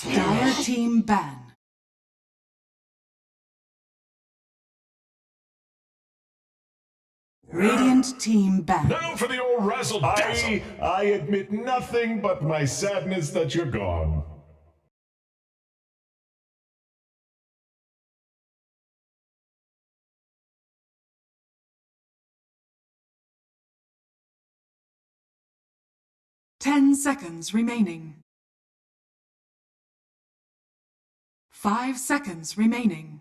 Dire team ban. Radiant team ban. Now for the old razzle dazzle. I admit nothing but my sadness that you're gone. Ten seconds remaining. 5 seconds remaining.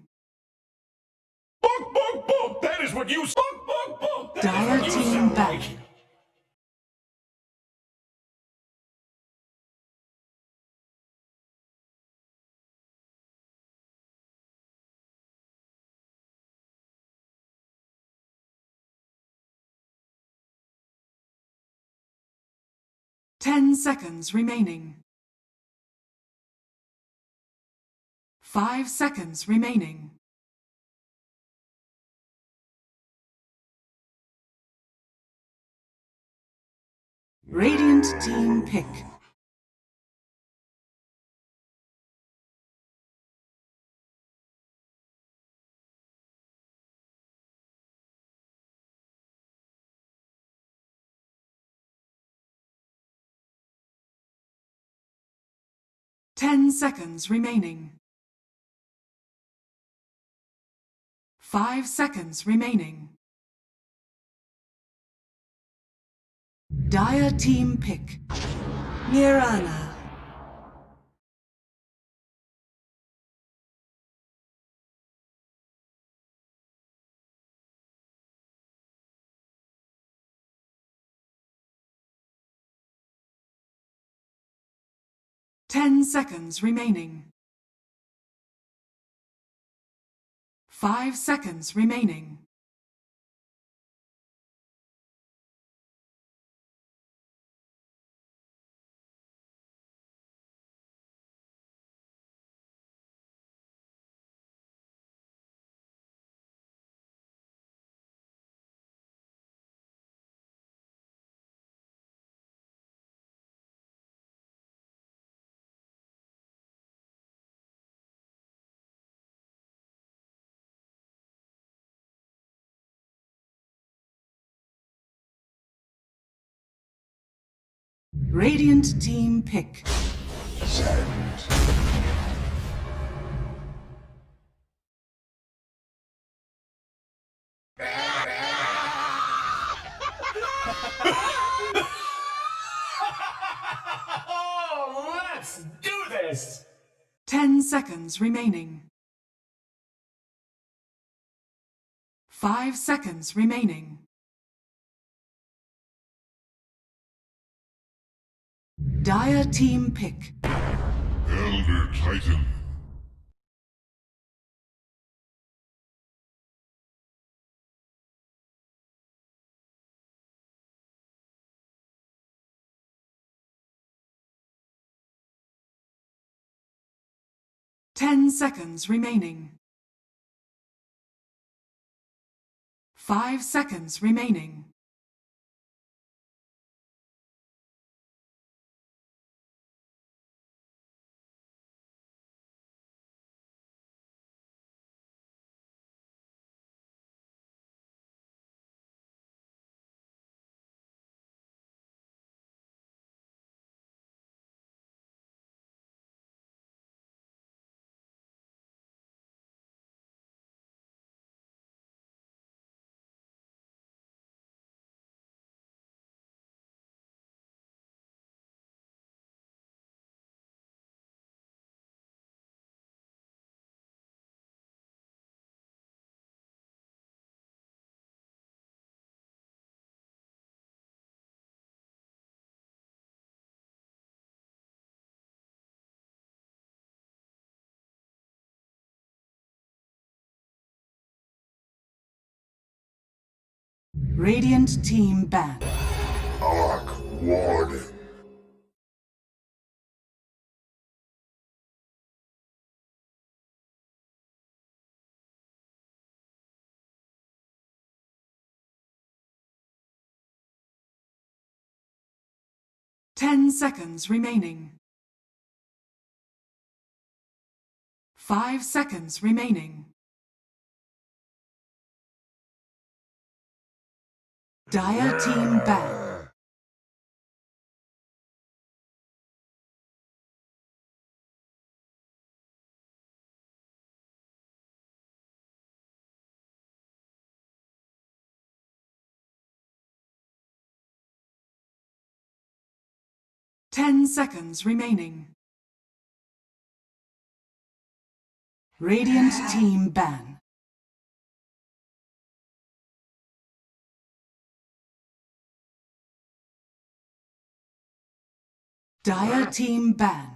Bonk, bonk, bonk. That is what you bonk, bonk, bonk. That Dire is what you team sound back. like. Ten seconds remaining. 5 seconds remaining. Radiant team pick. Ten seconds remaining. 5 seconds remaining. Dire team pick. Nirana. Ten seconds remaining. 5 seconds remaining. Radiant team pick. Sadness. Oh, let's do this. 10 seconds remaining. 5 seconds remaining. Dire team pick. Elder Titan. Ten seconds remaining. 5 seconds remaining. Radiant team ban. Arc Warden. 10 seconds remaining. 5 seconds remaining. Dire team ban. Ten seconds remaining. Radiant team ban. Dire team ban.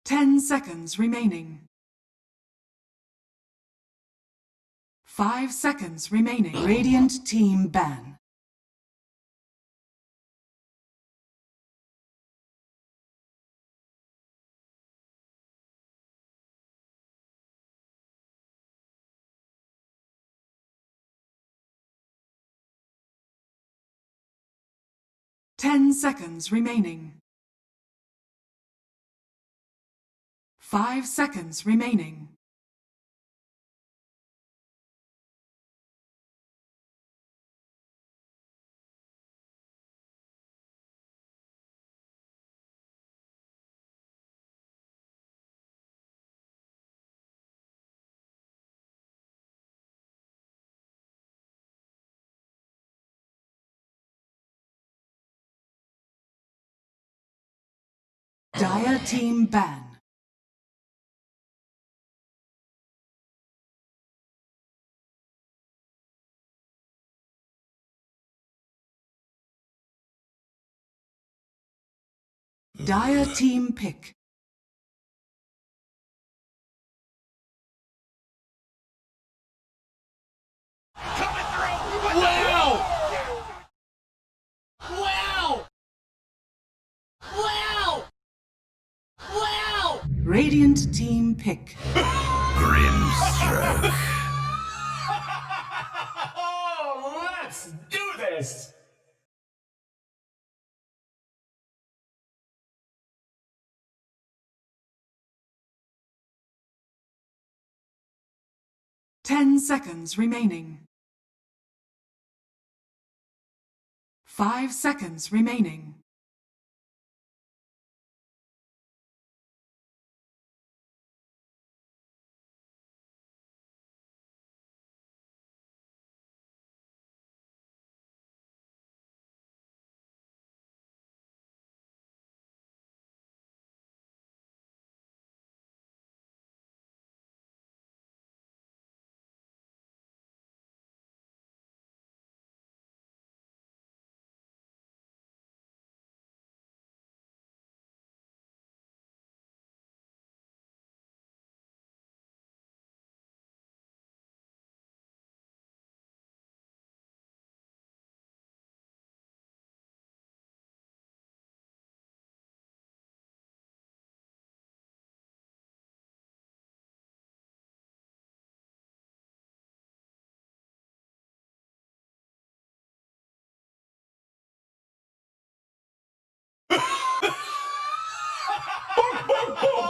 Ten seconds remaining. 5 seconds remaining. Radiant team ban. Ten seconds remaining. 5 seconds remaining. Dire team ban. Dire team pick. Wow! Wow! Wow! Wow! Radiant team pick. Grimstroke. Oh, let's do this! Ten seconds remaining. 5 seconds remaining.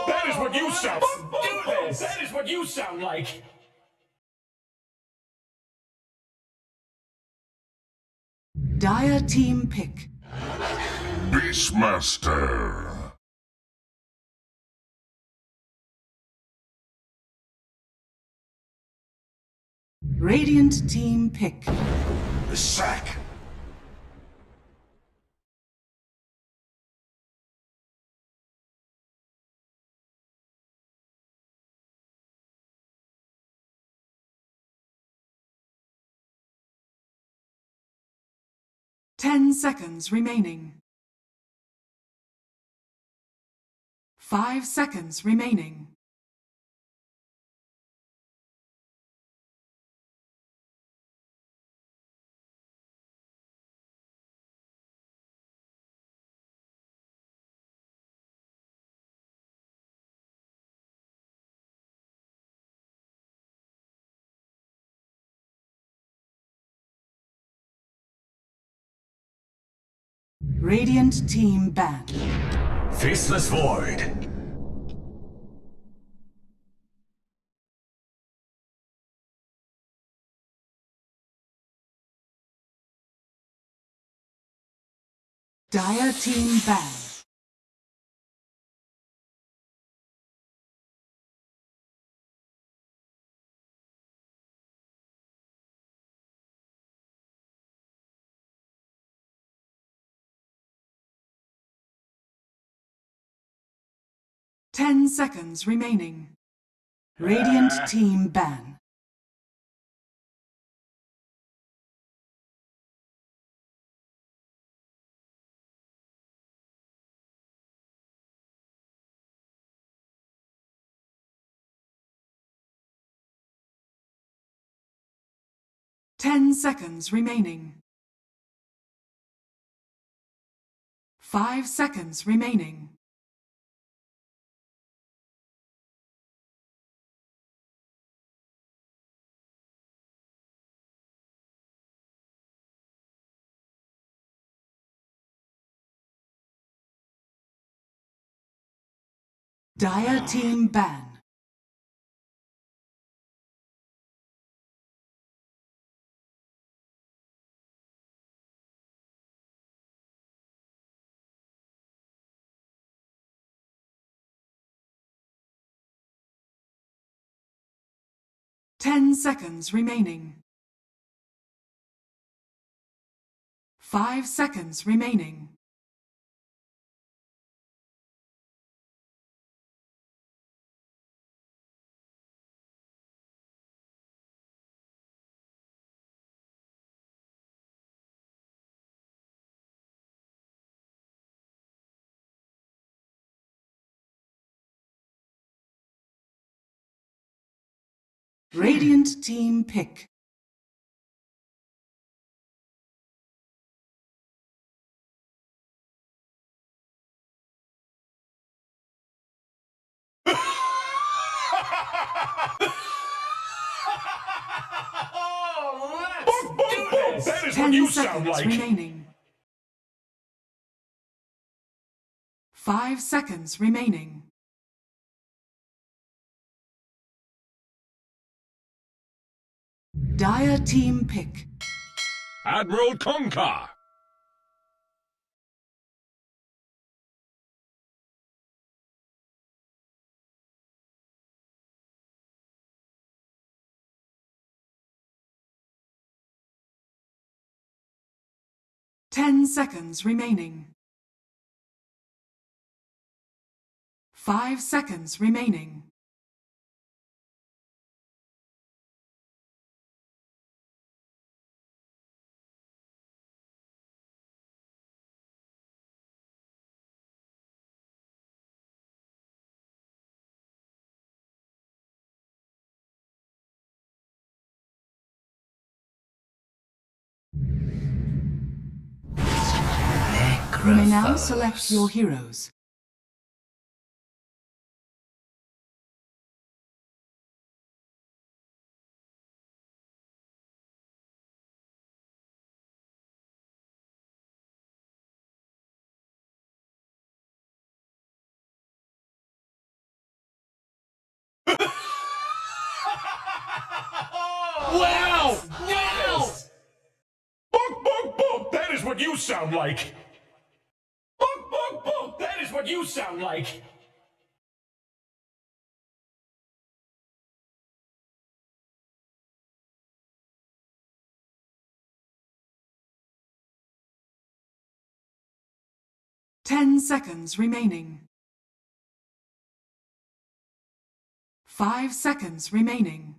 That is what you sound. Do this. That is what you sound like. Dire team pick. Beastmaster. Radiant team pick. The sack. Ten seconds remaining. 5 seconds remaining. Radiant team ban. Faceless Void. Dire team ban. Ten seconds remaining. Radiant team ban. Ten seconds remaining. 5 seconds remaining. Dire team ban. Ten seconds remaining. 5 seconds remaining. Radiant team pick. That is what 10 you sound seconds like. remaining. 5 seconds remaining. Dire team pick. Admiral Conker. Ten seconds remaining. 5 seconds remaining. You may now select your heroes. Wow! Wow! That is what you sound like. That is what you sound like. Ten seconds remaining. 5 seconds remaining.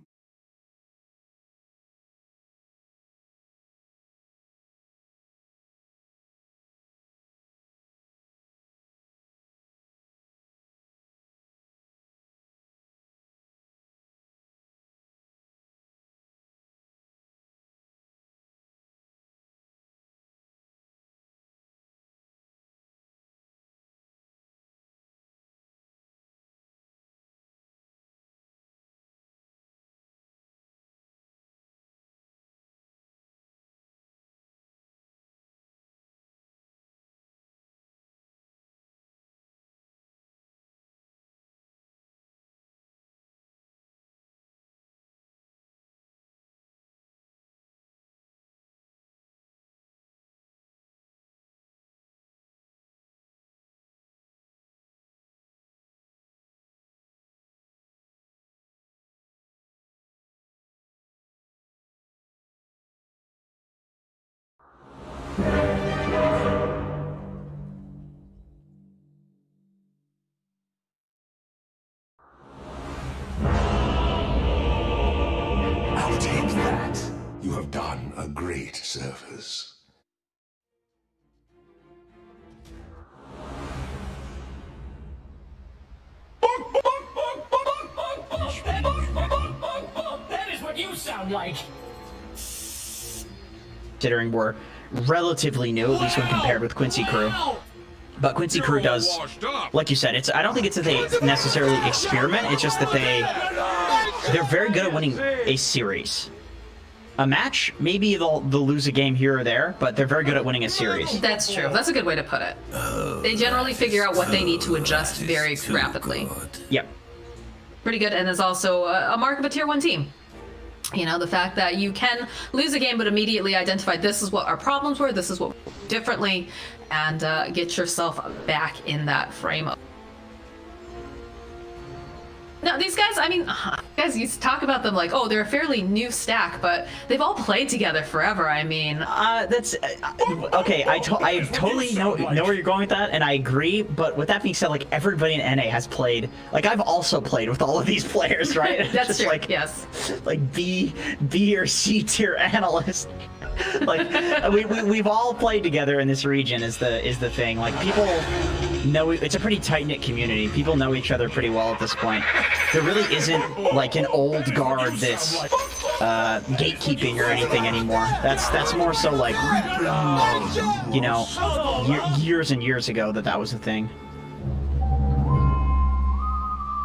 surface. That is what you sound like. Considering we're relatively new, at least when compared with Quincy crew. But Quincy crew does, like you said, I don't think it's that they necessarily experiment, it's just that they're very good at winning a series. A match, maybe they'll lose a game here or there, but they're very good at winning a series. That's true. That's a good way to put it. They generally figure out what they need to adjust very rapidly. Yep. Pretty good, and is also a mark of a tier 1 team. You know, the fact that you can lose a game but immediately identify this is what our problems were, this is what we do differently, and get yourself back in that frame of... Now, these guys, I mean, guys, you talk about them like, oh, they're a fairly new stack, but they've all played together forever, I mean... That's... okay, I totally know where you're going with that, and I agree, but with that being said, like, everybody in NA has played... Like, I've also played with all of these players, right? That's just true, like, yes. Like, B or C tier analysts. Like, we've all played together in this region is the thing. Like, people know it's a pretty tight-knit community. People know each other pretty well at this point. There really isn't like an old guard that's gatekeeping or anything anymore. That's more so like, you know, years and years ago that was a thing.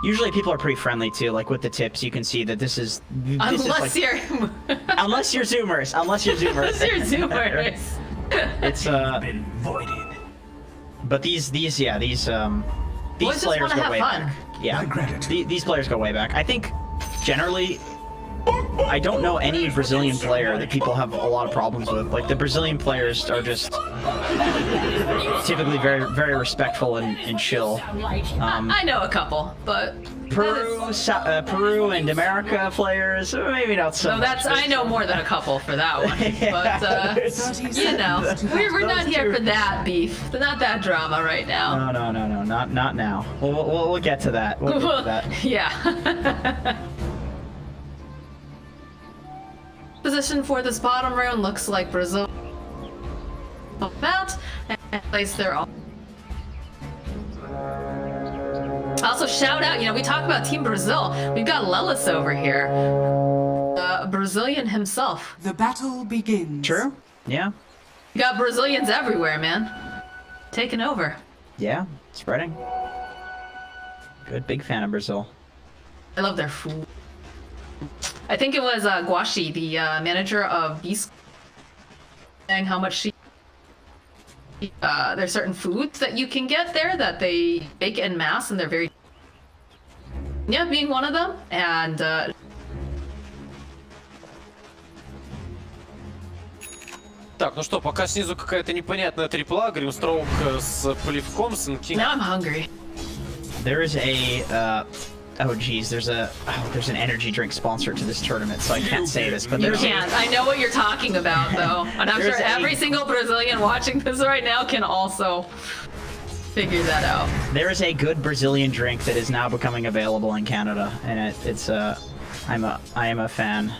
Usually people are pretty friendly too, like with the tips you can see that this is Unless you're Zoomers. Unless you're Zoomers. It's Been voided. but these Boys players just wanna go have way fun. back. Yeah. Gratitude. These players go way back. I think generally I don't know any Brazilian player that people have a lot of problems with. Like, the Brazilian players are just typically very, very respectful and chill. I know a couple, but Peru and America players, maybe not so no, much. I know more than a couple for that one. But you know, we're not here for that beef, not that drama right now. No, not now. We'll get to that. We'll get to that. Yeah. Position for this bottom round looks like Brazil about and place their own. Also, shout out, you know, we talk about Team Brazil. We've got Lelis over here, Brazilian himself. The battle begins. True. Yeah. You got Brazilians everywhere, man. Taking over. Yeah. Spreading. Good. Big fan of Brazil. I love their food. I think it was Guashi, the manager of Beast, saying how much she... there's certain foods that you can get there that they bake en masse, and they're very... Yeah, being one of them, and... Так, ну что, пока снизу какая-то непонятная трипла, Гримстроук с поливком, Синкинг. Now I'm hungry. There is a oh geez, there's an energy drink sponsor to this tournament, so I can't say this, but You there's can't. I know what you're talking about, though. And I'm sure every single Brazilian watching this right now can also figure that out. there is a good Brazilian drink that is now becoming available in Canada, and it's I am a fan.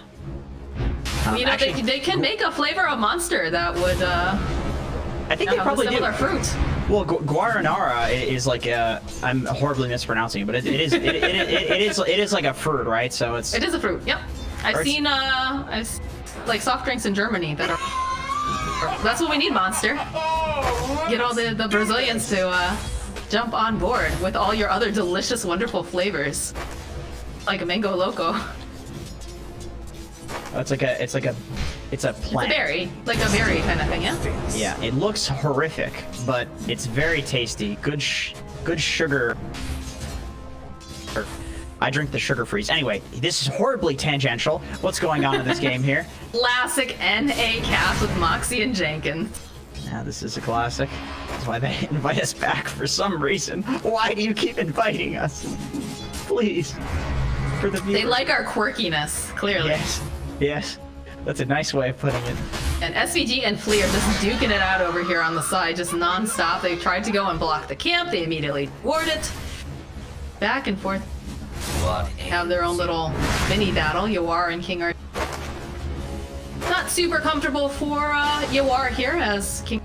You know, Actually, they can make a flavor of Monster that would I think they have a probably do. similar fruit. Well, guaranara is like I'm horribly mispronouncing it, but it is like a fruit, right? So It is a fruit. Yep. I've seen like soft drinks in Germany that are. That's what we need, Monster. Get all the Brazilians to jump on board with all your other delicious, wonderful flavors, like a mango loco. it's a plant. It's a berry, like a berry kind of thing, yeah. Yeah, it looks horrific, but it's very tasty. Good sugar. I drink the sugar freeze. Anyway, this is horribly tangential. What's going on in this game here? Classic NA cast with Moxie and Jenkins. Yeah, this is a classic. That's why they invite us back for some reason. Why do you keep inviting us? Please. For the viewers. They like our quirkiness, clearly. Yes. That's a nice way of putting it. And SVG and Flea are just duking it out over here on the side, just non-stop. They tried to go and block the camp. They immediately ward it. Back and forth. Have their own little mini battle. YawaR and KINGRD. Not not super comfortable for YawaR here, as King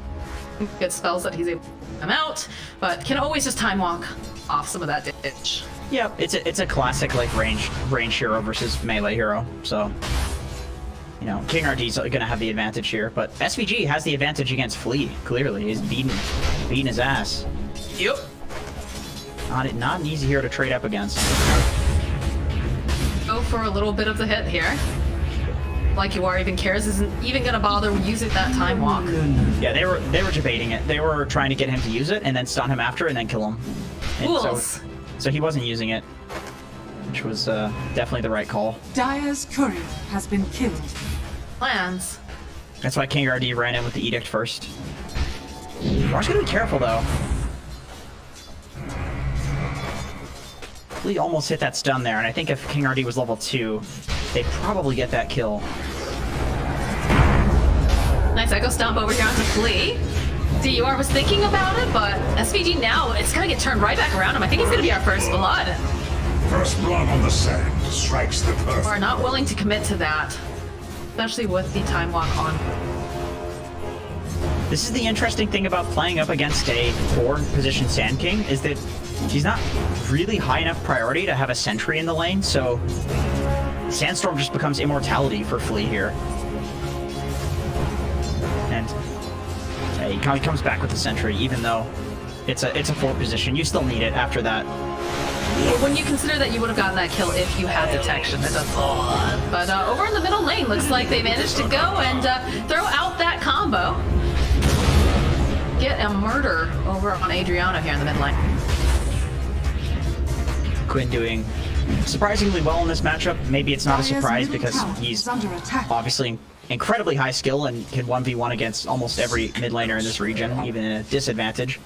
gets spells that he's able to come out, but can always just time walk off some of that damage. Yeah, it's a classic like range hero versus melee hero. So, you know, KINGRD's gonna have the advantage here, but SVG has the advantage against Flea. Clearly, he's beating his ass. Yep. Not an easy hero to trade up against. Go for a little bit of the hit here. Like YawaR even cares, isn't even gonna bother using that time walk. Yeah, they were debating it. They were trying to get him to use it and then stun him after and then kill him. And so he wasn't using it, which was definitely the right call. Dire's courier has been killed. Plans. That's why KINGRD ran in with the edict first. YawaR's gonna be careful though. Flea almost hit that stun there, and I think if KINGRD was level 2, they'd probably get that kill. Nice Echo Stomp over here onto Flea. YawaR was thinking about it, but SVG now, it's gonna get turned right back around him. I think he's gonna be our first blood. First blood on the sand strikes the perfect. We're not willing to commit to that, especially with the time walk on. This is the interesting thing about playing up against a 4-position Sand King, is that he's not really high enough priority to have a sentry in the lane, so Sandstorm just becomes immortality for Flea here. And he comes back with the sentry, even though it's a 4-position. You still need it after that. When you consider that you would have gotten that kill if you had detection, that does all. But over in the middle lane, looks like they managed to go and throw out that combo. Get a murder over on Adriana here in the mid lane. Quinn doing surprisingly well in this matchup. Maybe it's not a surprise because he's obviously incredibly high skill and can 1v1 against almost every mid laner in this region, even in a disadvantage.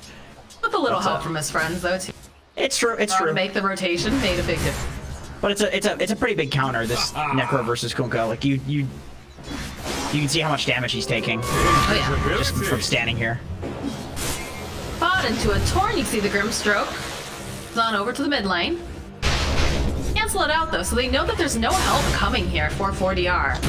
With a little help from his friends, though, too. It's true. It's true. To make the rotation made a big difference. But it's a pretty big counter. This Necro versus Kunkka. Like you can see how much damage he's taking. Oh yeah. Just from standing here. Bot into a Torn. You see the Grimstroke. It's on over to the mid lane. Cancel it out though, so they know that there's no help coming here for 4DR.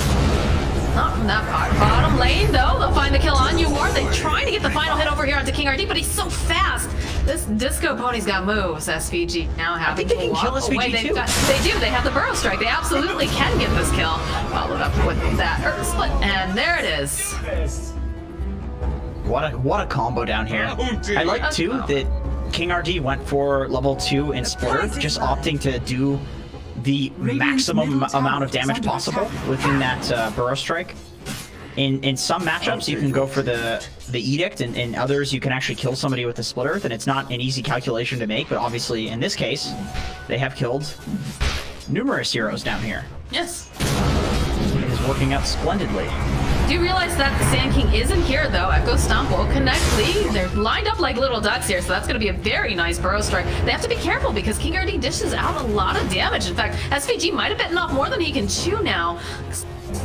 Not from that part. Bottom lane though, they'll find the kill on YawaR. They're trying to get the final hit over here onto KINGRD, but he's so fast. This Disco Pony's got moves. SVG now having I think they can kill SVG too. They do. They have the Burrow Strike. They absolutely can get this kill. Followed up with that Earth Split, and there it is. What a combo down here. I like too that KINGRD went for level 2 in Split Earth, just opting to do the maximum amount of damage possible within that Burrow Strike. In some matchups, you can go for the Edict, and in others, you can actually kill somebody with the Split Earth, and it's not an easy calculation to make, but obviously, in this case, they have killed numerous heroes down here. Yes. It is working out splendidly. Do you realize that the Sand King isn't here, though? Echo Stomp will connect Lee. They're lined up like little ducks here, so that's going to be a very nice Burrow Strike. They have to be careful because KINGRD dishes out a lot of damage. In fact, SVG might have bitten off more than he can chew now.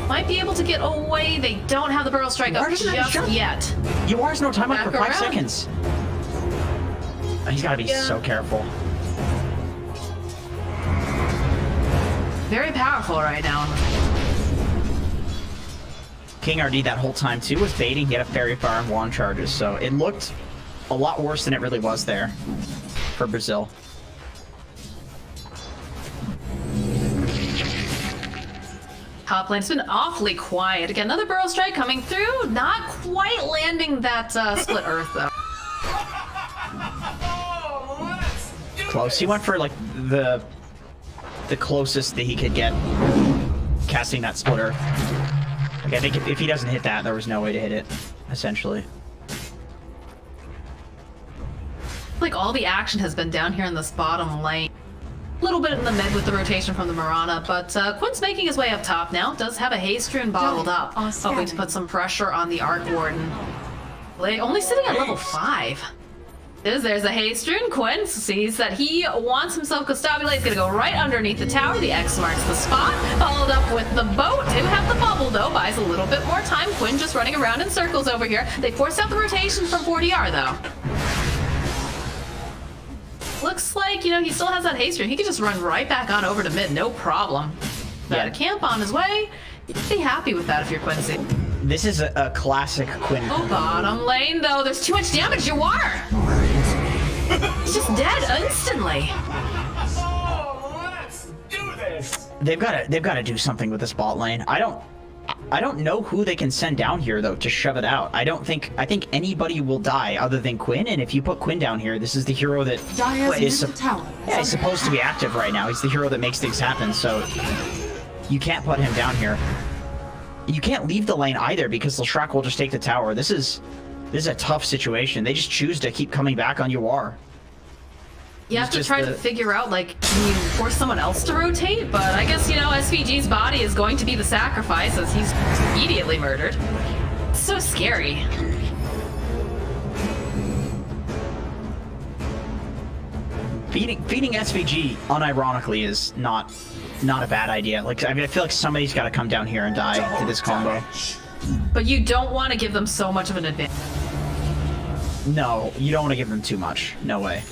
Might be able to get away. They don't have the Burrow Strike up just yet. YawaR's no time up for 5 seconds. He's got to be so careful. Very powerful right now. KINGRD that whole time too was baiting. He had a Fairy Fire and wand charges, so it looked a lot worse than it really was there for Brazil. Top lane's been awfully quiet. Again, another Burrow Strike coming through. Not quite landing that Split Earth though. Close. He went for like the closest that he could get casting that Split Earth. Like, I think if he doesn't hit that, there was no way to hit it, essentially. Like all the action has been down here in this bottom lane. A little bit in the mid with the rotation from the Mirana, but Quinn's making his way up top now. Does have a Haste Rune bottled up, hoping to put some pressure on the Arc Warden. Only sitting at level 5. There's a Haste Rune. Quinn sees that he wants himself Costabile. He's gonna go right underneath the tower. The X marks the spot. Followed up with the boat. Do have the bubble though. Buys a little bit more time. Quinn just running around in circles over here. They forced out the rotation from 4DR though. Looks like, you know, he still has that Haste Rune. He can just run right back on over to mid, no problem. Got a camp on his way. Be happy with that if you're Quincy. This is a classic Quinn. Oh, bottom lane though, there's too much damage. YawaR! He's just dead instantly. Let's do this. They've got to do something with this bot lane. I don't know who they can send down here though to shove it out. I think anybody will die other than Quinn, and if you put Quinn down here, this is the hero that he's supposed to be active right now. He's the hero that makes things happen, so you can't put him down here. You can't leave the lane either because Leshrac will just take the tower. This is a tough situation. They just choose to keep coming back on YawaR. You have to try to figure out, like, can you force someone else to rotate? But I guess, you know, SVG's body is going to be the sacrifice as he's immediately murdered. It's so scary. Feeding SVG unironically is not a bad idea. Like, I mean, I feel like somebody's got to come down here and die to this combo. But you don't want to give them so much of an advantage. No, you don't want to give them too much. No way.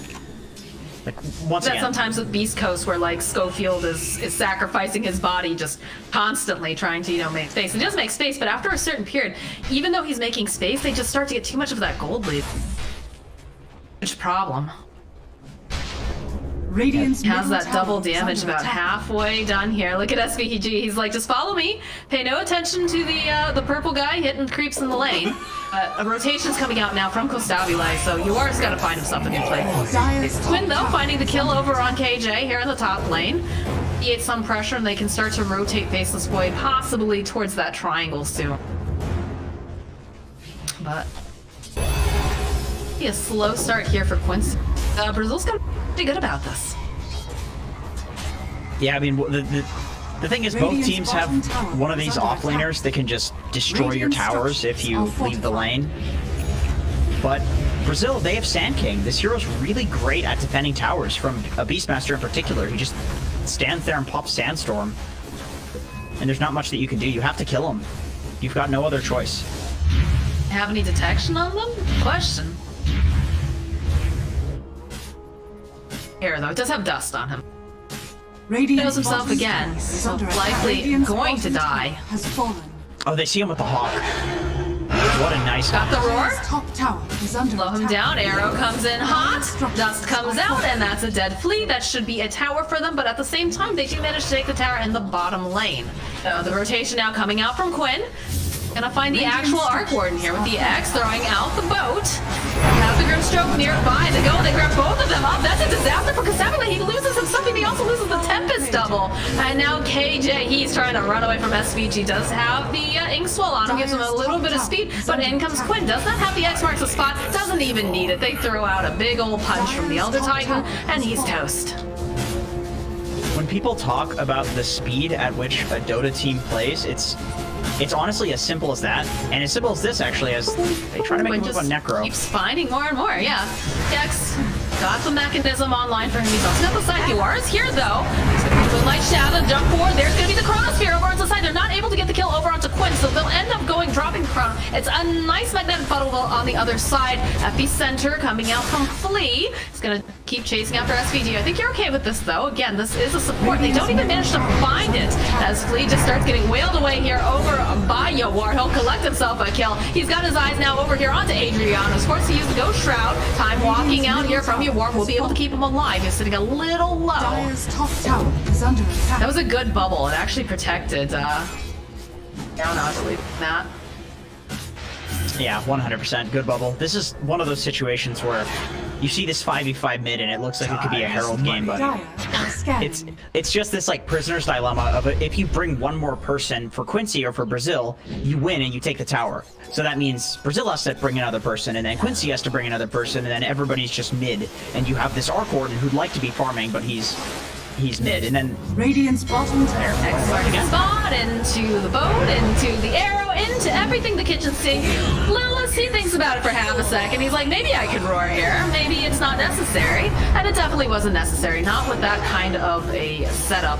Like, once again, sometimes with Beast Coast where like Schofield is sacrificing his body just constantly trying to, you know, make space. He does make space, but after a certain period, even though he's making space, they just start to get too much of that gold lead. Which problem. Radiant's has that double damage about halfway done here. Look at SVG. He's like, just follow me. Pay no attention to the purple guy hitting creeps in the lane. A rotation's coming out now from Costabile, so YawaR's got to find himself a new play. It's Quinn, though, finding the kill over on KJ here in the top lane. Create some pressure, and they can start to rotate Faceless Void, possibly towards that triangle soon. But a slow start here for Quincy. Brazil's got to be pretty good about this. Yeah, I mean, the thing is, both teams have one of these offlaners that can just destroy your towers if you leave the lane. But Brazil, they have Sand King. This hero's really great at defending towers from a Beastmaster in particular. He just stands there and pops Sandstorm. And there's not much that you can do. You have to kill him. You've got no other choice. Have any detection on them? Question. Here, though, it does have dust on him. He knows himself again, so likely going to die. Oh, they see him with the Hawk. What a nice Got the roar. Top tower is under Slow him down. Arrow comes in hot. Dust comes out, and that's a dead flea. That should be a tower for them, but at the same time, they do manage to take the tower in the bottom lane. So the rotation now coming out from Quinn. Gonna find the actual Arc Warden here with the X, throwing out the boat. Have the Grimstroke nearby. They go, they grab both of them up. That's a disaster for Costabile. He loses himself, and he also loses the Tempest double. And now KJ, he's trying to run away from SVG. Does have the Inkswell on him, gives him a little bit of speed, but in comes Quinn. Does not have the X marks the spot, doesn't even need it. They throw out a big old punch from the Elder Titan, and he's toast. When people talk about the speed at which a Dota team plays, it's honestly as simple as that, and as simple as this actually, as they try to make a move on Necro. Keeps finding more and more, yeah. X got the mechanism online for him. He's also got the side. YawaR is here though. He's gonna do a light shadow, jump forward. There's gonna be the Chronosphere over on the side. They're not able to get the kill over onto Quinn, so they'll end up dropping the Chrono. It's a nice magnetic puddle on the other side. Epicenter coming out from Flea. He's gonna keep chasing after SVG. I think you're okay with this though. Again, this is a support. They don't even manage to find it as Flea just starts getting wailed away here over by YawaR. He'll collect himself a kill. He's got his eyes now over here onto Adriano. He's forced to use the Ghost Shroud. Time walking out here from YawaR will be able to keep him alive. He's sitting a little low. That was a good bubble. It actually protected down, I believe that. Yeah, 100% good bubble. This is one of those situations where you see this 5v5 mid and it looks like it could be a Herald game, but it's just this like prisoner's dilemma of if you bring one more person for Quincy or for Brazil, you win and you take the tower. So that means Brazil has to bring another person, and then Quincy has to bring another person, and then everybody's just mid, and you have this Arc Warden who'd like to be farming, but he's mid, and then Radiant's bottom tower. X spot into the boat, into the arrow, into everything the kitchen sink. Lelis, he thinks about it for half a second. He's like, maybe I could roar here. Maybe it's not necessary. And it definitely wasn't necessary. Not with that kind of a setup.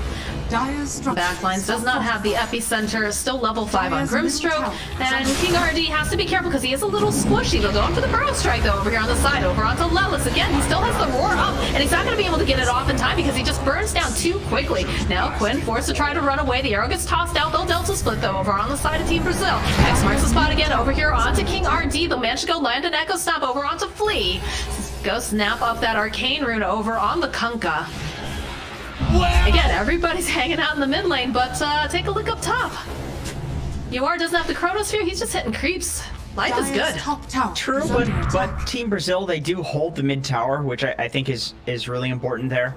Dire's structures Backlines does not have the epicenter, still level 5 on Grimstroke, and KINGRD has to be careful because he is a little squishy. They're going for the Burrow Strike though over here on the side, over onto Lelis. Again, he still has the roar up, and he's not going to be able to get it off in time because he just burns down too quickly. Now Quinn forced to try to run away. The arrow gets tossed out. They'll Delta Split though over on the side of Team Brazil. X marks the spot again over here onto KINGRD. They'll manage to go land an Echo Snap over onto Flea. Go snap up that Arcane Rune over on the Kunkka. Again, everybody's hanging out in the mid lane, but take a look up top. YawaR doesn't have the Chronosphere, he's just hitting creeps. Life is good. True, but Team Brazil, they do hold the mid tower, which I think is really important there.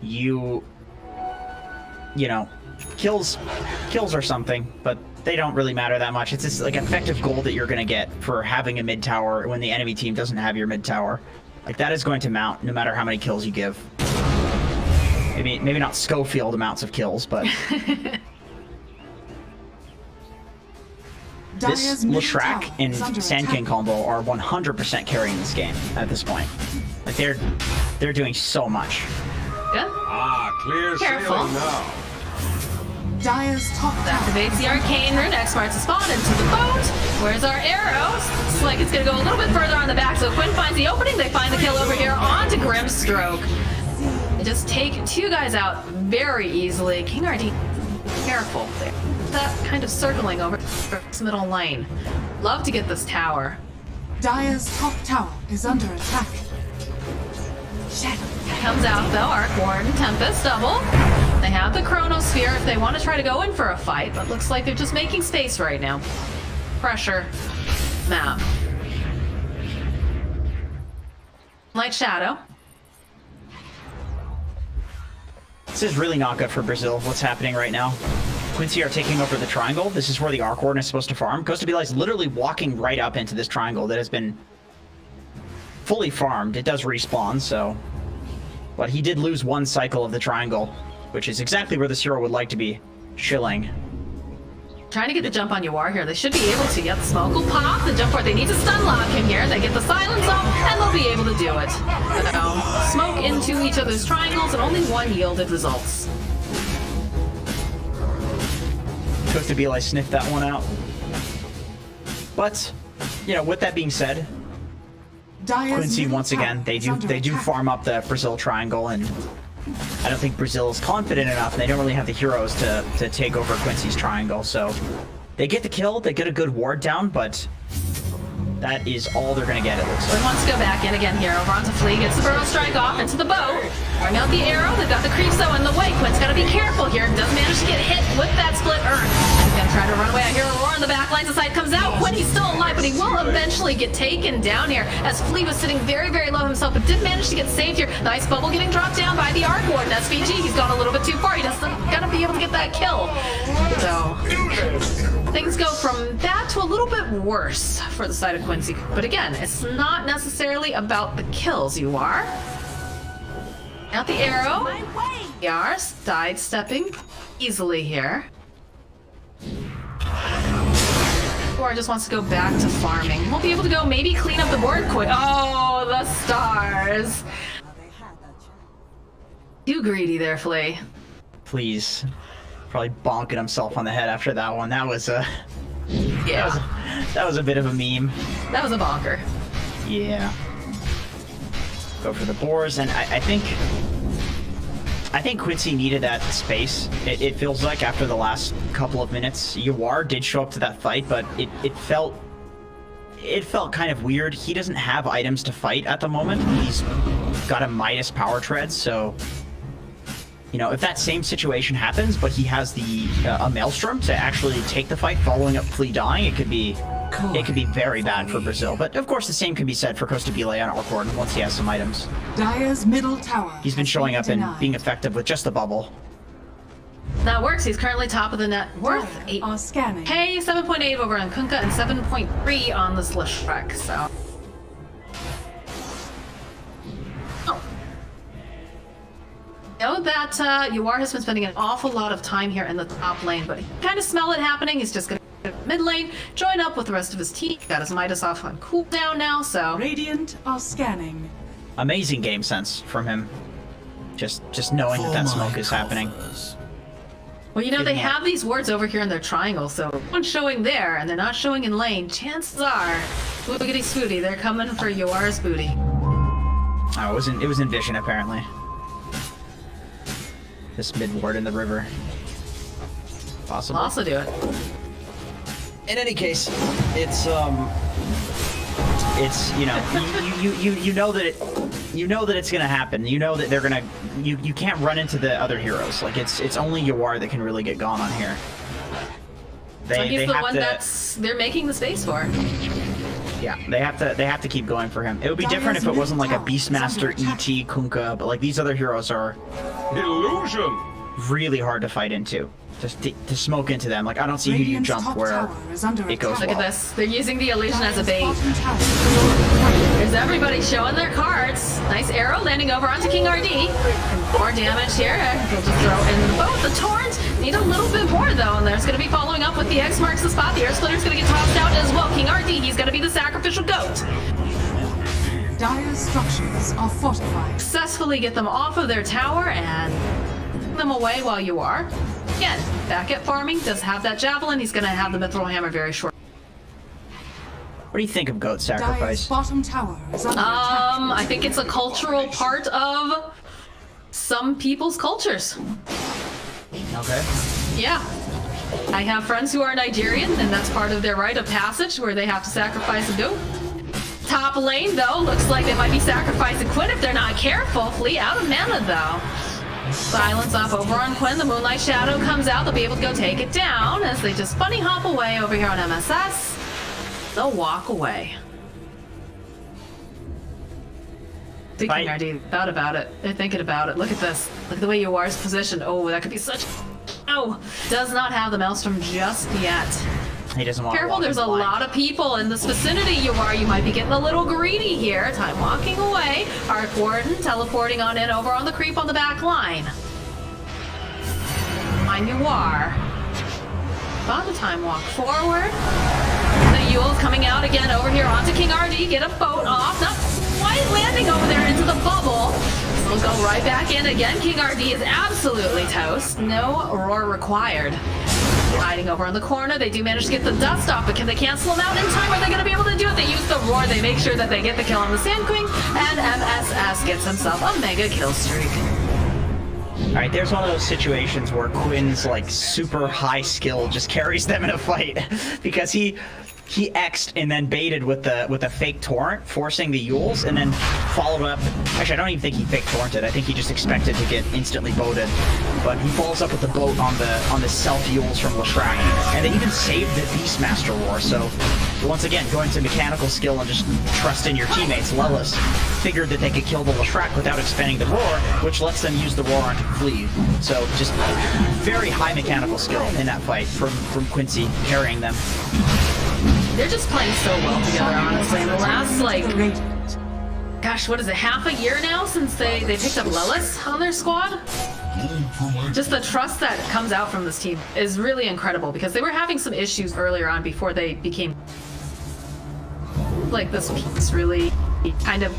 You know, kills are something, but they don't really matter that much. It's just like effective gold that you're gonna get for having a mid tower when the enemy team doesn't have your mid tower. Like that is going to mount no matter how many kills you give. Maybe not Schofield amounts of kills, but this Leshrac and Sand King combo are 100% carrying this game at this point. Like they're doing so much. Good. Clear Careful. sailing now. Dire's top tower Activates the Arcane Rune, X marks the spot into the boat. Where's our arrows? Looks like it's gonna go a little bit further on the back, so Quinn finds the opening. They find the kill over here onto Grimstroke. They just take two guys out very easily. KINGRD, careful there. That kind of circling over this middle lane. Love to get this tower. Dire's top tower is under attack. Shadow. Comes out though, Arc Warden, Tempest, double. They have the Chronosphere if they want to try to go in for a fight, but looks like they're just making space right now. Pressure. Map. Light Shadow. This is really not good for Brazil, what's happening right now. Quincy are taking over the triangle. This is where the Arc Warden is supposed to farm. Costabile is literally walking right up into this triangle that has been fully farmed. It does respawn, so... But he did lose one cycle of the triangle, which is exactly where this hero would like to be chilling. Trying to get the jump on YawaR here. They should be able to. Yep, smoke will pop. The jump forward. They need to stun lock him here. They get the silence off, and they'll be able to do it. So, smoke into each other's triangles, and only one yielded results. Costabile sniffed that one out. But, you know, with that being said, Quincy once again, they do farm up the Brazil triangle, and I don't think Brazil is confident enough, and they don't really have the heroes to take over Quincy's triangle, so they get the kill, they get a good ward down, but that is all they're gonna get, it looks like. Quinn wants to go back in again here. Over onto Flea, gets the Burrow Strike off into the boat. Bring out the arrow. They've got the creeps though in the way. Quinn's got to be careful here. Doesn't manage to get hit with that split urn. He's gonna try to run away. I hear a roar on the back line. The side comes out. Quinn, he's still alive, but he will eventually get taken down here as Flea was sitting very, very low himself, but did manage to get saved here. Nice bubble getting dropped down by the Arc Warden. SVG, he's gone a little bit too far. He doesn't gotta be able to get that kill. So things go from that to a little bit worse for the side of Quincy. But again, it's not necessarily about the kills, YawaR. Out the arrow. YawaR sidestepping easily here. YawaR just wants to go back to farming. We'll be able to go maybe clean up the board quick. Oh, the stars. Too greedy there, Flea. Please. Probably bonking himself on the head after that one. That was a... Yeah. That was a bit of a meme. That was a bonker. Yeah. Go for the boars, and I think Quincy needed that space. It feels like after the last couple of minutes, YawaR did show up to that fight, but it felt kind of weird. He doesn't have items to fight at the moment. He's got a Midas power tread, so you know, if that same situation happens, but he has the a Maelstrom to actually take the fight following up Flea dying, it could be very bad for Brazil. But of course, the same can be said for Costabile and Arc Warden once he has some items. Dire's middle tower. He's been showing up and being effective with just the bubble. That works. He's currently top of the net worth 8. Are scanning. Hey, 7.8 over on Kunkka and 7.3 on this Leshrac, so. Know that YawaR has been spending an awful lot of time here in the top lane, but he can kind of smell it happening. He's just gonna mid lane, join up with the rest of his team. Got his Midas off on cooldown now, so. Radiant are scanning. Amazing game sense from him. Just knowing that smoke is happening. Well, you know, they Getting have these wards over here in their triangle, so if one's showing there and they're not showing in lane, chances are, boogity spooty, they're coming for YawaR's booty. Oh, it was in vision apparently. This mid ward in the river. Possible. I'll also do it. In any case, it's you know you know that it's gonna happen. You know that they're gonna you can't run into the other heroes. Like it's only YawaR that can really get gone on here. So he's the one they're making the space for. Yeah, they have to keep going for him. It would be different if it wasn't like a Beastmaster, ET, Kunkka, but like these other heroes are Illusion! really hard to fight into. Just to smoke into them. Like I don't see who you jump where it goes Look well. at this. They're using the illusion as a bait. There's everybody showing their cards. Nice arrow landing over onto KINGRD. More damage here. We'll just throw in the boat. The torrent need a little bit more though, and there's going to be following up with the X marks the spot. The air splitter's going to get tossed out as well. KINGRD, he's going to be the sacrificial goat. Dire structures are fortified. Successfully get them off of their tower and them away while YawaR. Again, back at farming, does have that javelin. He's going to have the mithril hammer very short. What do you think of goat Dire's sacrifice? bottom tower is under attack. I think it's a cultural part of some people's cultures. Okay. Yeah. I have friends who are Nigerian, and that's part of their rite of passage where they have to sacrifice a goat. Top lane, though, looks like they might be sacrificing Quinn if they're not careful. Flee out of mana, though. Silence off over on Quinn. The Moonlight Shadow comes out. They'll be able to go take it down as they just bunny hop away over here on MSS. They'll walk away. KINGRD thought about it. They're thinking about it. Look at this. Look at the way YawaR's positioned. Oh, that could be such... Oh, does not have the Maelstrom just yet. He doesn't want to Careful, walk there's in a blind. lot of people in this vicinity, YawaR. You might be getting a little greedy here. Time walking away. Arc Warden teleporting on in over on the creep on the back line. I'm YawaR. About the time walk forward. The Yule's coming out again over here onto KINGRD. Get a boat off. Not quite landing over there into the bubble. So we'll go right back in again. KINGRD is absolutely toast. No roar required. Hiding over in the corner. They do manage to get the dust off, but can they cancel them out in time? Are they going to be able to do it? They use the roar. They make sure that they get the kill on the Sand Queen, and MSS gets himself a mega kill streak. Alright, there's one of those situations where Quinn's like super high skill just carries them in a fight because he X'd and then baited with the fake torrent, forcing the Yules, and then followed up. Actually, I don't even think he fake torrented. I think he just expected to get instantly boated. But he follows up with the boat on the self Yules from Leshrac. And they even saved the Beastmaster Roar. So once again, going to mechanical skill and just trusting your teammates, Lelis figured that they could kill the Leshrac without expending the Roar, which lets them use the Roar onto Flee. So just very high mechanical skill in that fight from Quincy carrying them. They're just playing so well together, honestly. In the last, like, gosh, what is it, half a year now since they picked up Lelis on their squad? Just the trust that comes out from this team is really incredible because they were having some issues earlier on before they became... Like, this piece really kind of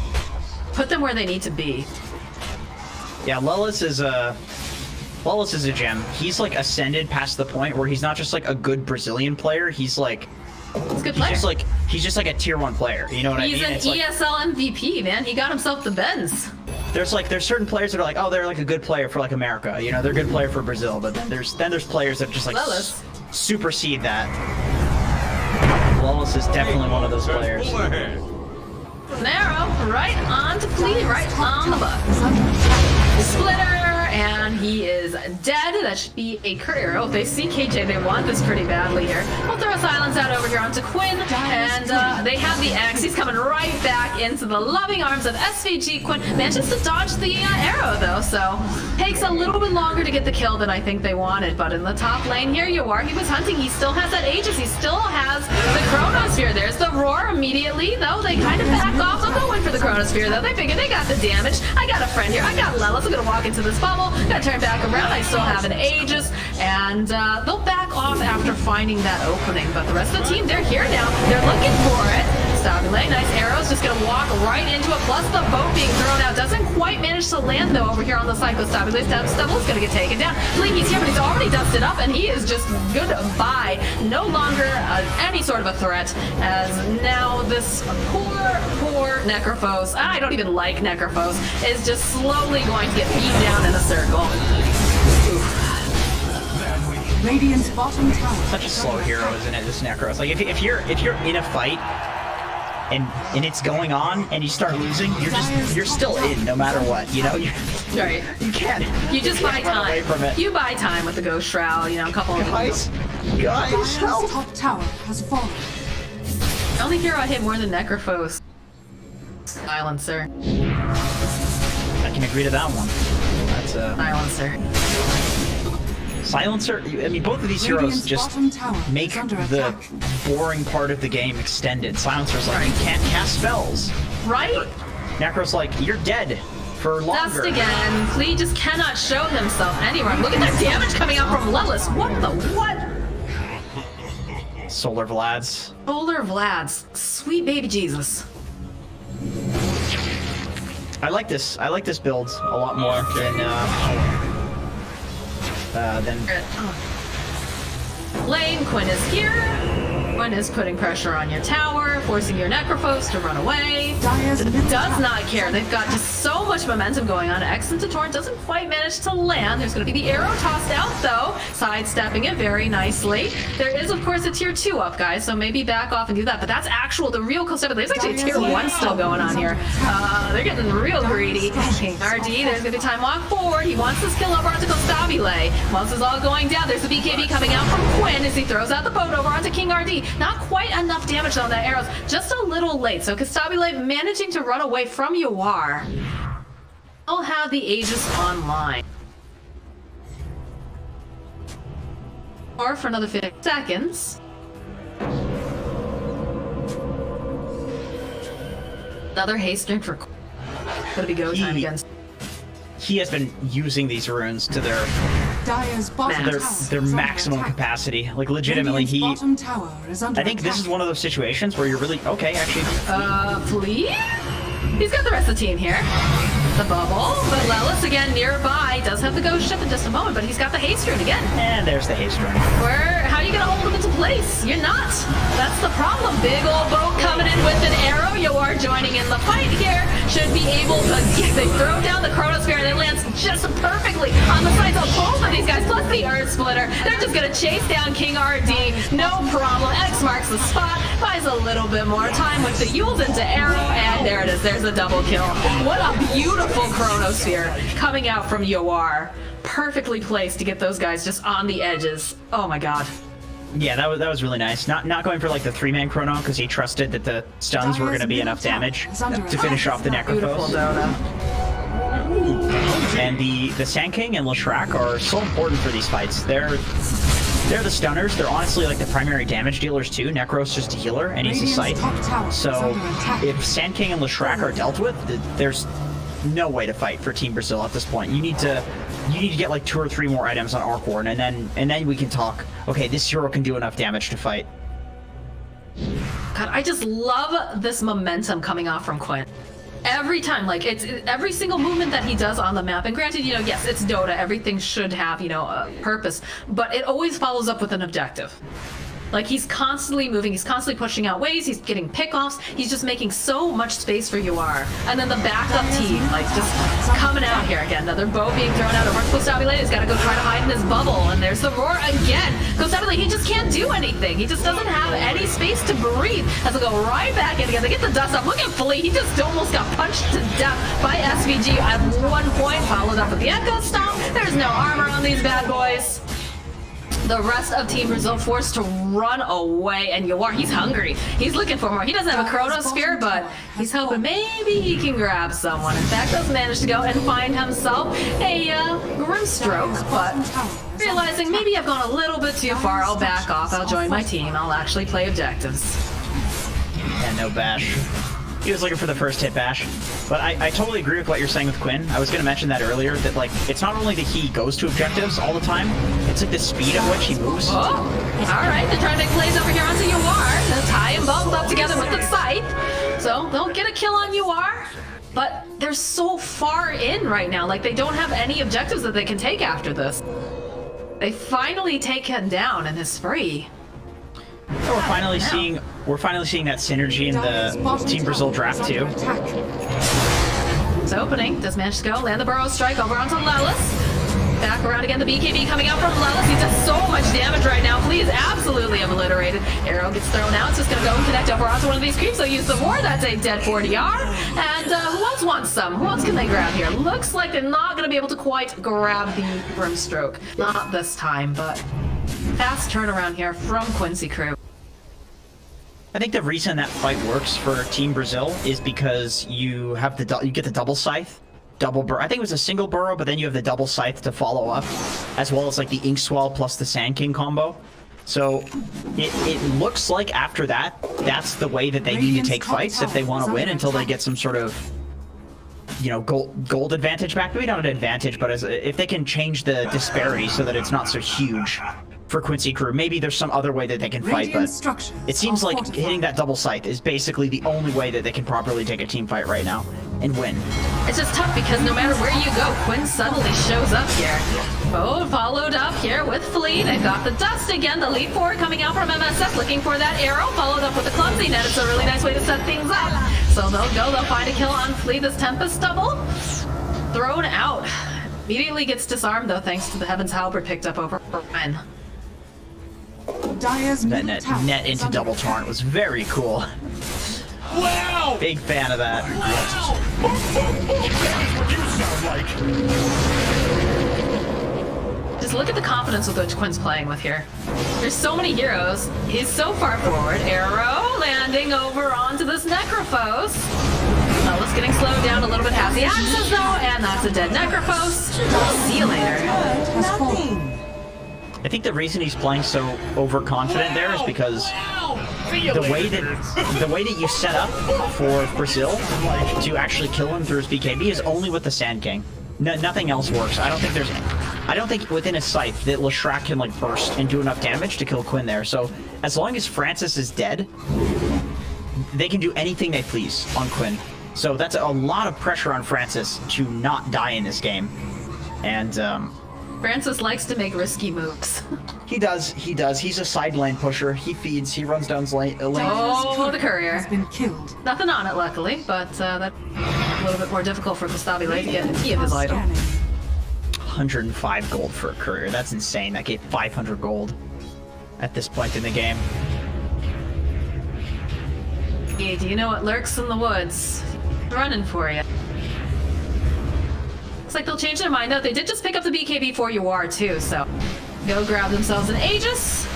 put them where they need to be. Yeah, Lelis is a gem. He's, like, ascended past the point where he's not just, like, a good Brazilian player, he's, like... He's a good player. He's just like a tier 1 player. You know what I mean? He's an ESL MVP, man. He got himself the Benz. There's certain players that are like, oh, they're like a good player for like America. You know, they're a good player for Brazil. But then there's players that just like supersede that. Lelis is definitely one of those players. Narrow, right on to Fleet, right on the butt. Splitter, and he is dead. That should be a crit arrow. If they see KJ, they want this pretty badly here. We'll throw a silence out over here onto Quinn, and they have the X. He's coming right back into the loving arms of SVG. Quinn manages to dodge the arrow, though, so takes a little bit longer to get the kill than I think they wanted. But in the top lane here, YawaR, he was hunting. He still has that Aegis. He still has the Chronosphere. There's the Roar immediately, though. They kind of back off. They'll go in for the Chronosphere, though. They figure they got the damage. I got a friend here. I got Lelis. I'm going to walk into this bubble. Gotta turn back around. I still have an Aegis, and they'll back off after finding that opening. But the rest of the team, they're here now. They're looking for it. Costabile. Nice arrows, just gonna walk right into it. Plus the boat being thrown out. Doesn't quite manage to land though over here on the side. Costabile. Stubble is gonna get taken down. He's here, but he's already dusted up, and he is just goodbye. No longer any sort of a threat, as now this poor Necrophos, I don't even like Necrophos, is just slowly going to get beat down in a circle. Radiant's bottom tower. Such a slow hero, isn't it? This Necros. Like if you're in a fight and it's going on and you start losing, you're still in no matter what. You know, Right. you can't. You just buy run away time. from it. You buy time with the Ghost Shroud. You know, a couple of Guys, Dire's help! top tower has fallen. The only hero I hit more than Necrophos. Silencer. I can agree to that one. That's Silencer. Silencer. I mean, both of these heroes Radiant's just bottom tower make is under the attack. boring part of the game extended. Silencer's like, you can't cast spells. Right? Necro's like, you're dead for longer. Dust again. Flea just cannot show himself anywhere. Look at that damage coming out from Lelis. What? Solar Vlads. Polar Vlads. Sweet baby Jesus. I like this build a lot more than Lane, Quinn is here. Quinn is putting pressure on your tower, forcing your Necrophos to run away. Dire's mid Does not care. They've got just so much momentum going on. Excellent to Torrent doesn't quite manage to land. There's going to be the arrow tossed out, though, sidestepping it very nicely. There is, of course, a tier 2 up, guys, so maybe back off and do that. But that's the real Costabile. There's actually a tier 1 still going on here. They're getting real greedy. KINGRD, there's going to be time walk forward. He wants this kill over onto Costabile. Once it's all going down, there's the BKB coming out from Quinn as he throws out the boat over onto KINGRD. Not quite enough damage on that arrows, just a little late. So Costabile managing to run away from YawaR. I'll have the Aegis online. Or for another 50 seconds. Another haste drink for gonna be go time again. he has been using these runes to their Dire's bottom tower their is under maximum attack. capacity. Like legitimately, Radiant's bottom tower is under I think this is attack. one of those situations where you're really okay. Actually, Flea? He's got the rest of the team here. The bubble, but Lelis again nearby does have the ghost ship in just a moment, but he's got the haste rune again. and there's the haste rune. How are you gonna hold him into place? You're not. That's the problem. Big old boat coming in with an arrow. YawaR joining in the fight here. Should be able to they throw down the chronosphere and it lands just perfectly on the sides of both of these guys, plus the earth splitter. They're just gonna chase down KINGRD. No problem. X marks the spot, buys a little bit more time with the Yules into arrow, and there it is. There's a double kill. What a beautiful chronosphere coming out from YawaR. Perfectly placed to get those guys just on the edges. Oh my god. Yeah, that was really nice. Not going for like the 3-man chrono because he trusted that the stuns were going to be enough damage to finish off the Beautiful Necrophos. Dota. And the Sand King and Leshrac are so important for these fights. They're the stunners. They're honestly like the primary damage dealers too. Necro's just a healer and he's a sight. So if Sand King and Leshrac are dealt with, there's no way to fight for Team Brazil at this point. You need to get like 2 or 3 more items on Arc Warden, and then we can talk. Okay, this hero can do enough damage to fight. God, I just love this momentum coming off from Quinn. Every time, like, it's every single movement that he does on the map, and granted, you know, yes, it's Dota, everything should have, you know, a purpose, but it always follows up with an objective. Like, he's constantly moving, he's constantly pushing out waves, he's getting pickoffs, he's just making so much space for YawaR. And then the backup team, like, just coming out here again. Another bow being thrown out over Costabile. He's got to go try to hide in his bubble, and there's the roar again. Costabile, he just can't do anything. He just doesn't have any space to breathe. As he'll go right back in again. They get the dust up. Look at Flea, he just almost got punched to death by SVG at one point, followed up with the Echo Stomp. There's no armor on these bad boys. The rest of Team Brazil forced to run away, and YawaR, he's hungry. He's looking for more. He doesn't have a chronosphere, but he's hoping maybe he can grab someone. In fact, does manage to go and find himself a Grimstroke, but realizing maybe I've gone a little bit too far, I'll back off. I'll join my team. I'll actually play objectives. And no bash. He was looking for the first hit bash. But I totally agree with what you're saying with Quinn. I was going to mention that earlier, that like it's not only that he goes to objectives all the time, it's like the speed at which he moves. Oh, all right. They're trying to make plays over here onto YawaR. Let's tie and bubble up together with the scythe. They'll get a kill on YawaR, but they're so far in right now. Like, they don't have any objectives that they can take after this. They finally take him down and is free. We're finally seeing that synergy in the Team Brazil draft too. It's opening. Does manage to go. Land the burrow strike over onto Lelis. Back around again. The BKB coming out from Lelis. He does so much damage right now. Flea is absolutely obliterated. Arrow gets thrown out. It's just going to go and connect over onto one of these creeps. So use the more. That's a dead 40R. And who else wants some? Who else can they grab here? Looks like they're not going to be able to quite grab the Brimstroke. Not this time, but fast turnaround here from Quincy crew. I think the reason that fight works for Team Brazil is because you have you get the double scythe, double burrow. I think it was a single burrow, but then you have the double scythe to follow up, as well as like the Ink Swell plus the Sand King combo. So it looks like after that, that's the way that they need to take fights if they want to win until they get some sort of, you know, gold advantage back. Maybe not an advantage, but if they can change the disparity so that it's not so huge for Quincy crew. Maybe there's some other way that they can fight, but it seems like hitting that double scythe is basically the only way that they can properly take a team fight right now and win. It's just tough because no matter where you go, Quinn suddenly shows up here. Oh, followed up here with Flea. They've got the dust again. The lead forward coming out from MSS, looking for that arrow, followed up with the clumsy net. It's a really nice way to set things up. So they'll find a kill on Flea. This Tempest double thrown out. Immediately gets disarmed though, thanks to the Heaven's Halberd picked up over Quinn. That net into double torrent was very cool. Wow! Big fan of that. Just look at the confidence with which Quinn's playing with here. There's so many heroes. He's so far forward. Arrow landing over onto this Necrophos. Lelis getting slowed down a little bit. Has the access though, and that's a dead Necrophos. See you later. I think the reason he's playing so overconfident there is because the way that you set up for Brazil to actually kill him through his BKB is only with the Sand King. Nothing else works. I don't think within a scythe that Leshrac can like burst and do enough damage to kill Quinn there. So as long as Francis is dead, they can do anything they please on Quinn. So that's a lot of pressure on Francis to not die in this game. And Francis likes to make risky moves. He does. He's a side lane pusher. He feeds. He runs down lane. Oh, the courier has been killed. Nothing on it, luckily, but that's a little bit more difficult for Costabile to get his item. 105 gold for a courier. That's insane. That gave 500 gold at this point in the game. Hey, do you know what lurks in the woods? Running for you. Looks like they'll change their mind though. They did just pick up the BKB for YawaR too, so go grab themselves an Aegis.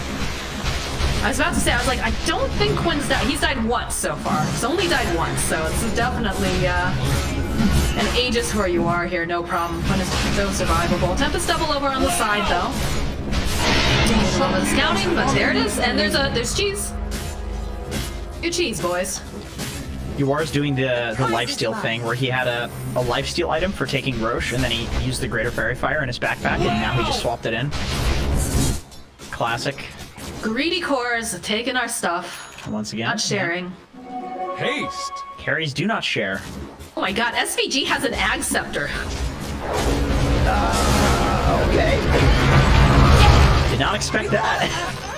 I was about to say, I was like, I don't think Quinn's died. He's died once so far. He's only died once, so it's definitely an Aegis for YawaR here, no problem. Quinn is so survivable. Tempest double over on the side though. A little bit of scouting, but there it is, and there's cheese. Good cheese, boys. YawaR's doing the lifesteal thing where he had a lifesteal item for taking Roche, and then he used the Greater Fairy Fire in his backpack, and now he just swapped it in. Classic. Greedy cores taking our stuff. Once again. Not sharing. Haste! Carries do not share. Oh my god, SVG has an Ag Scepter. Okay. Did not expect that.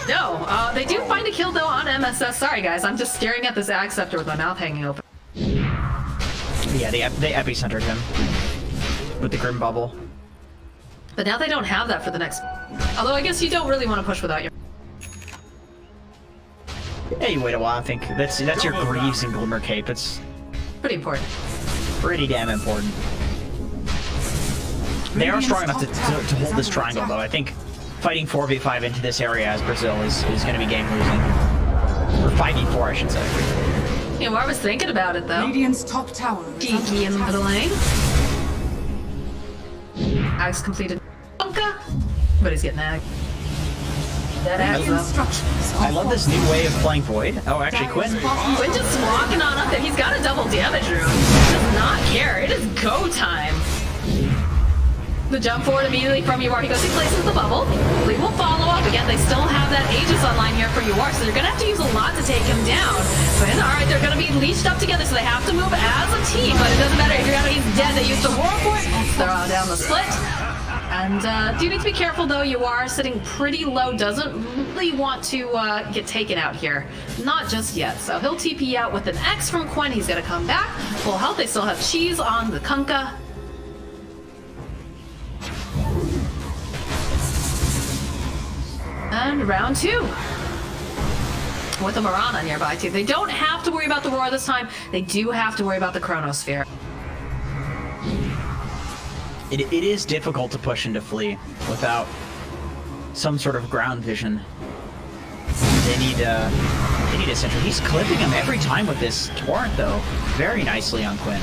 No, they do find a kill though on MSS. Sorry guys, I'm just staring at this Ag Scepter with my mouth hanging open. Yeah, they epicentered him with the Grim Bubble. But now they don't have that for the next... Although I guess you don't really want to push without your... Yeah, you wait a while, I think. That's your Greaves and Glimmer Cape. It's pretty important. pretty damn important. They are strong enough to hold this triangle, though. I think fighting 4v5 into this area as Brazil is going to be game losing. Or 5v4, I should say. You know, I was thinking about it, though. Radiant's top tower. Geeky in the lane. Ag's completed. But he's getting Ag. That Ag's though. I love this new way of playing Void. Oh, actually, Quinn. Quinn just walking on up there. He's got a double damage rune. He does not care. It is go time. The jump forward immediately from YawaR. He goes, he places the bubble. Lee will follow up again. They still have that Aegis online here for YawaR, so they're going to have to use a lot to take him down. But all right, they're going to be leashed up together, so they have to move as a team. But it doesn't matter if he's dead. They use the roar for it. Throw down the split. And do need to be careful though. YawaR sitting pretty low. Doesn't really want to get taken out here. Not just yet. So he'll TP out with an X from Quinn. He's gonna come back. Full health. They still have cheese on the Kunkka. And round 2. With a Mirana nearby too. They don't have to worry about the roar this time. They do have to worry about the Chronosphere. It is difficult to push into Flea without some sort of ground vision. They need a sentry. He's clipping him every time with this torrent though. Very nicely on Quinn.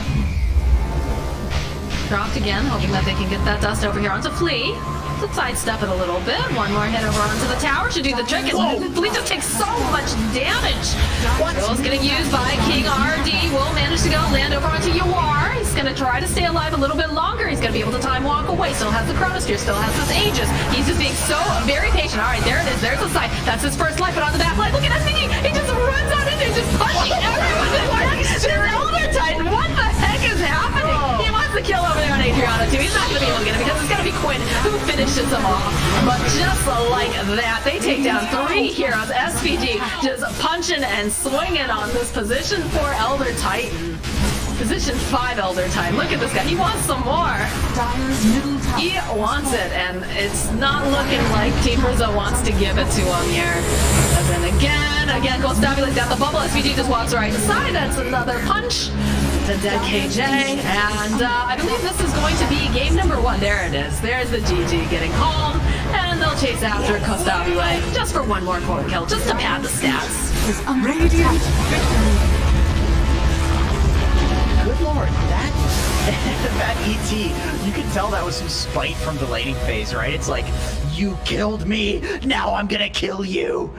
Dropped again, hoping that they can get that dust over here onto Flea. Let's sidestep it a little bit. One more hit over onto the tower should do the trick. And Flea just takes so much damage. Will's getting used by KINGRD. Will manage to go land over onto YawaR. He's going to try to stay alive a little bit longer. He's going to be able to time walk away. Still has the Chronosphere, still has his Aegis. He's just being so very patient. All right, there it is. There's the sight. That's his first life, but on the back line, look at SVG. He just runs out in there, just punching everyone. This Elder Titan, what the heck is happening? He wants to kill over there on Adriana too. He's not going to be able to get it because it's going to be Quinn who finishes him off. But just like that, they take down 3 heroes. SVG just punching and swinging on this position 4 Elder Titan. Position 5 Elder Titan. Look at this guy. He wants some more. He wants it, and it's not looking like Team Brazil wants to give it to him here. And then again, Costabile got the bubble. SVG just walks right inside. That's another punch. The dead KJ, and I believe this is going to be game number 1. There it is. There's the GG getting home, and they'll chase after Costabile just for one more core kill, just to pad the stats. Radiant victory. Good lord, that ET, you can tell that was some spite from the laning phase, right? It's like, you killed me, now I'm gonna kill you.